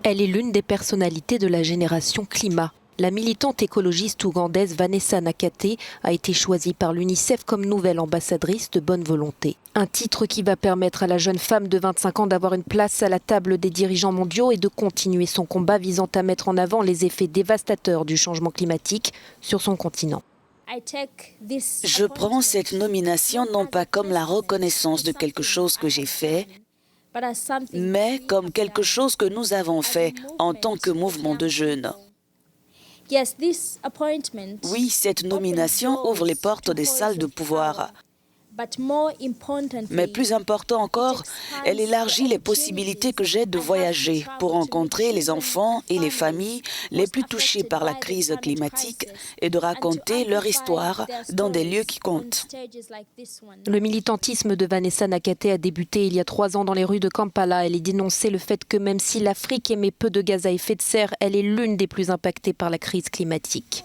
Elle est l'une des personnalités de la génération climat. La militante écologiste ougandaise Vanessa Nakate a été choisie par l'UNICEF comme nouvelle ambassadrice de bonne volonté. Un titre qui va permettre à la jeune femme de 25 ans d'avoir une place à la table des dirigeants mondiaux et de continuer son combat visant à mettre en avant les effets dévastateurs du changement climatique sur son continent. Je prends cette nomination non pas comme la reconnaissance de quelque chose que j'ai fait, mais comme quelque chose que nous avons fait en tant que mouvement de jeunes. Oui, cette nomination ouvre les portes des salles de pouvoir. Mais plus important encore, elle élargit les possibilités que j'ai de voyager pour rencontrer les enfants et les familles les plus touchés par la crise climatique et de raconter leur histoire dans des lieux qui comptent. Le militantisme de Vanessa Nakate a débuté il y a 3 ans dans les rues de Kampala. Elle y dénonçait le fait que même si l'Afrique émet peu de gaz à effet de serre, elle est l'une des plus impactées par la crise climatique.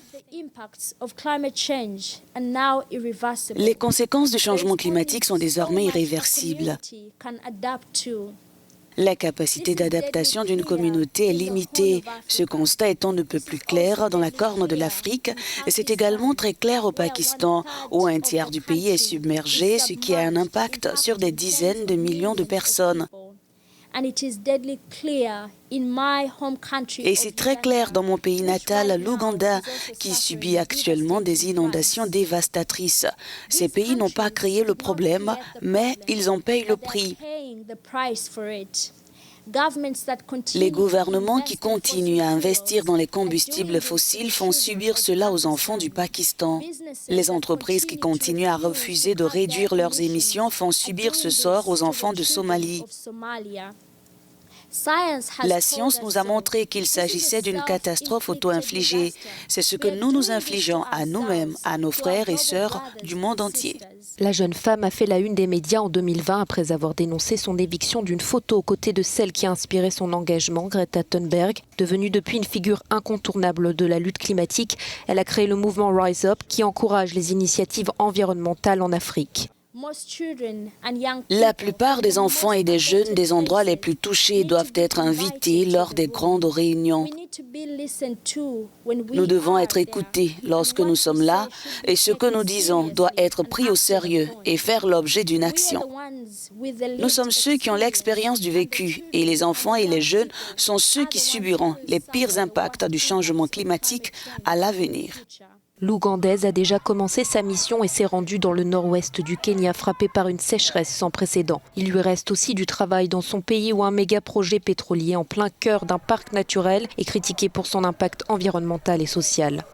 Les conséquences du changement climatique sont désormais irréversibles. La capacité d'adaptation d'une communauté est limitée. Ce constat est on ne peut plus clair dans la corne de l'Afrique et c'est également très clair au Pakistan, où un tiers du pays est submergé, ce qui a un impact sur des dizaines de millions de personnes. Et c'est très clair dans mon pays natal, l'Ouganda, qui subit actuellement des inondations dévastatrices. Ces pays n'ont pas créé le problème, mais ils en payent le prix. Les gouvernements qui continuent à investir dans les combustibles fossiles font subir cela aux enfants du Pakistan. Les entreprises qui continuent à refuser de réduire leurs émissions font subir ce sort aux enfants de Somalie. La science nous a montré qu'il s'agissait d'une catastrophe auto-infligée. C'est ce que nous nous infligeons à nous-mêmes, à nos frères et sœurs du monde entier. La jeune femme a fait la une des médias en 2020 après avoir dénoncé son éviction d'une photo aux côtés de celle qui a inspiré son engagement, Greta Thunberg. Devenue depuis une figure incontournable de la lutte climatique, elle a créé le mouvement Rise Up qui encourage les initiatives environnementales en Afrique. La plupart des enfants et des jeunes des endroits les plus touchés doivent être invités lors des grandes réunions. Nous devons être écoutés lorsque nous sommes là et ce que nous disons doit être pris au sérieux et faire l'objet d'une action. Nous sommes ceux qui ont l'expérience du vécu et les enfants et les jeunes sont ceux qui subiront les pires impacts du changement climatique à l'avenir. L'Ougandaise a déjà commencé sa mission et s'est rendue dans le nord-ouest du Kenya, frappé par une sécheresse sans précédent. Il lui reste aussi du travail dans son pays où un méga-projet pétrolier en plein cœur d'un parc naturel est critiqué pour son impact environnemental et social.